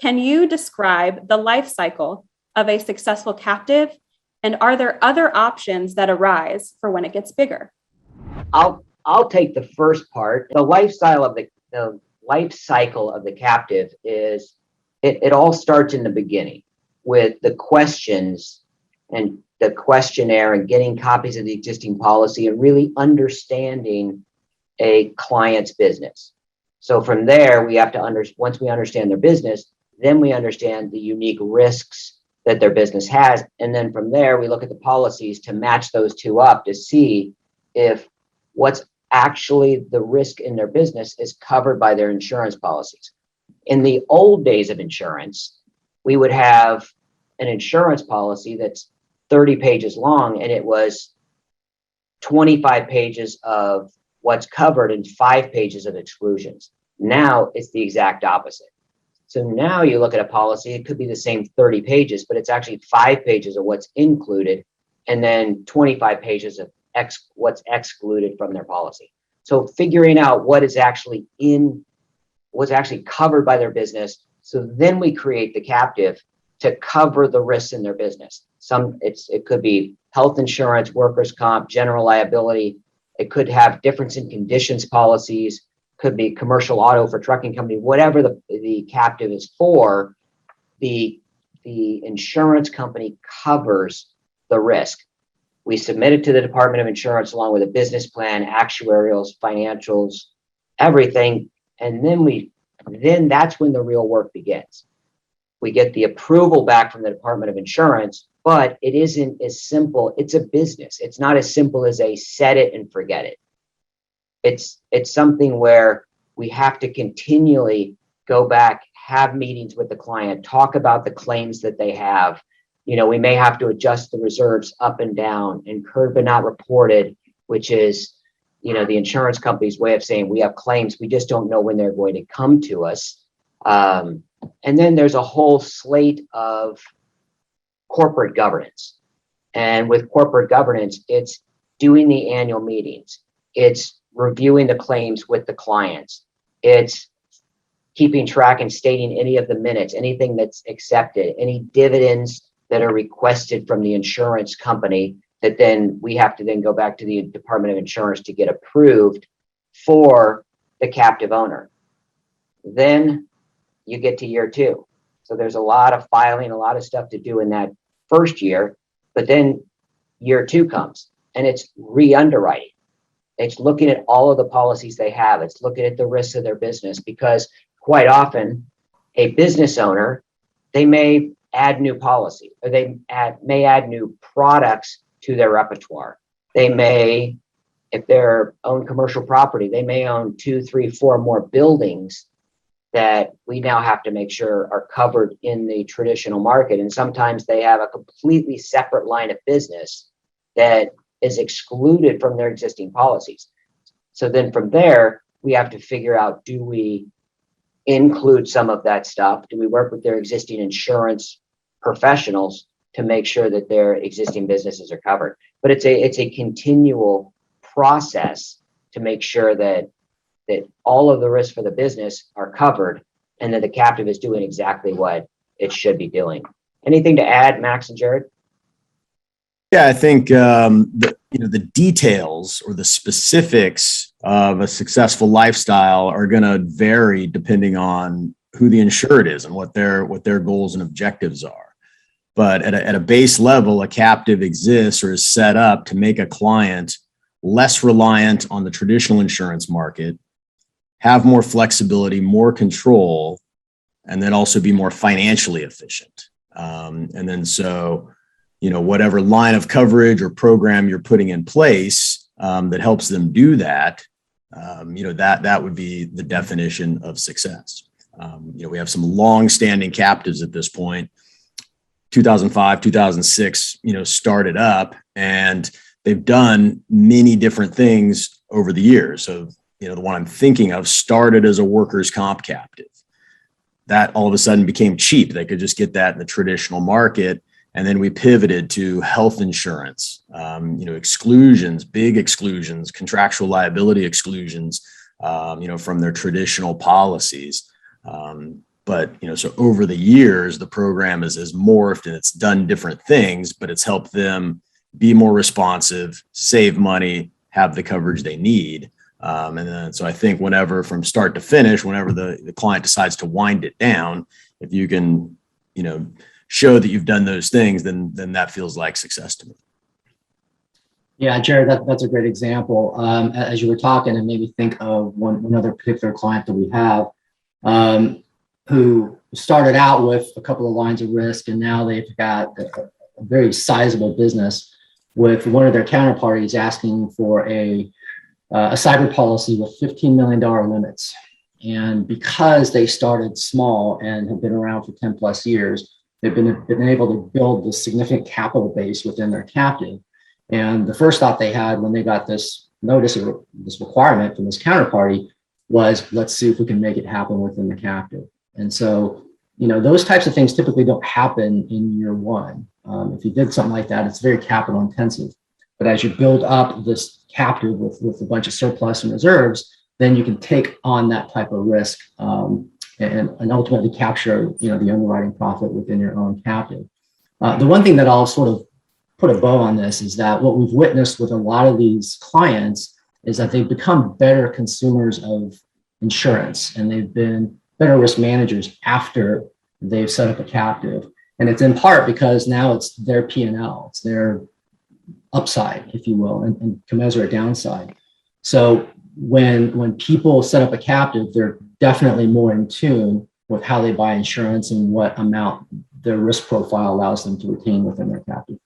can you describe the life cycle of a successful captive? And are there other options that arise for when it gets bigger? I'll take the first part. The lifestyle of the life cycle of the captive is it all starts in the beginning with the questions and the questionnaire and getting copies of the existing policy and really understanding a client's business. So from there, we have to once we understand their business, then we understand the unique risks that their business has. And then from there, we look at the policies to match those two up to see if what's actually the risk in their business is covered by their insurance policies. In the old days of insurance, we would have an insurance policy that's 30 pages long, and it was 25 pages of what's covered and 5 pages of exclusions. Now it's the exact opposite. So now you look at a policy, it could be the same 30 pages, but it's actually 5 pages of what's included and then 25 pages of what's excluded from their policy. So figuring out what is actually what's actually covered by their business. So then we create the captive to cover the risks in their business. It could be health insurance, workers' comp, general liability. It could have difference in conditions policies, could be commercial auto for trucking company, whatever the captive is for, the insurance company covers the risk. We submit it to the Department of Insurance along with a business plan, actuarials, financials, everything. And then that's when the real work begins. We get the approval back from the Department of Insurance, but it isn't as simple. It's a business. It's not as simple as a set it and forget it. It's something where we have to continually go back, have meetings with the client, talk about the claims that they have. We may have to adjust the reserves up and down, incurred but not reported, which is, the insurance company's way of saying we have claims. We just don't know when they're going to come to us. And then there's a whole slate of corporate governance. And with corporate governance, it's doing the annual meetings. It's reviewing the claims with the clients. It's keeping track and stating any of the minutes, anything that's accepted, any dividends that are requested from the insurance company that then we have to then go back to the Department of Insurance to get approved for the captive owner. Then you get to year 2. So there's a lot of filing, a lot of stuff to do in that first year, but then year 2 comes and it's re-underwriting. It's looking at all of the policies they have. It's looking at the risks of their business, because quite often a business owner, they may add new policy, or they may add new products to their repertoire. They may, if they're own commercial property, they may own 2, 3, 4 more buildings that we now have to make sure are covered in the traditional market. And sometimes they have a completely separate line of business that is excluded from their existing policies. So then from there, we have to figure out, do we include some of that stuff? Do we work with their existing insurance professionals to make sure that their existing businesses are covered? But it's a continual process to make sure that all of the risks for the business are covered and that the captive is doing exactly what it should be doing. Anything to add, Max and Jared? Yeah, I think the details or the specifics of a successful lifestyle are going to vary depending on who the insured is and what their goals and objectives are. But at a base level, a captive exists or is set up to make a client less reliant on the traditional insurance market, have more flexibility, more control, and then also be more financially efficient. And then so, whatever line of coverage or program you're putting in place that helps them do that, that would be the definition of success. We have some long-standing captives at this point. 2005, 2006, started up, and they've done many different things over the years. So, the one I'm thinking of started as a workers' comp captive. That all of a sudden became cheap. They could just get that in the traditional market. And then we pivoted to health insurance, exclusions, big exclusions, contractual liability exclusions, from their traditional policies. But, so over the years, the program has morphed and it's done different things, but it's helped them be more responsive, save money, have the coverage they need. And then, so I think whenever from start to finish, whenever the client decides to wind it down, if you can, show that you've done those things, then that feels like success to me. Yeah, Jared, that's a great example. As you were talking, and made me think of one other particular client that we have, who started out with a couple of lines of risk, and now they've got a very sizable business with one of their counterparties asking for a cyber policy with $15 million limits. And because they started small and have been around for 10 plus years, they've been able to build this significant capital base within their captive. And the first thought they had when they got this notice or this requirement from this counterparty was, let's see if we can make it happen within the captive. And so, those types of things typically don't happen in year one. If you did something like that, it's very capital intensive. But as you build up this captive with a bunch of surplus and reserves, then you can take on that type of risk and ultimately capture, the underwriting profit within your own captive. The one thing that I'll sort of put a bow on this is that what we've witnessed with a lot of these clients is that they've become better consumers of insurance, and they've been better risk managers after they've set up a captive. And it's in part because now it's their P&L, it's their upside, if you will, and commensurate downside. So when people set up a captive, they're definitely more in tune with how they buy insurance and what amount their risk profile allows them to retain within their captive.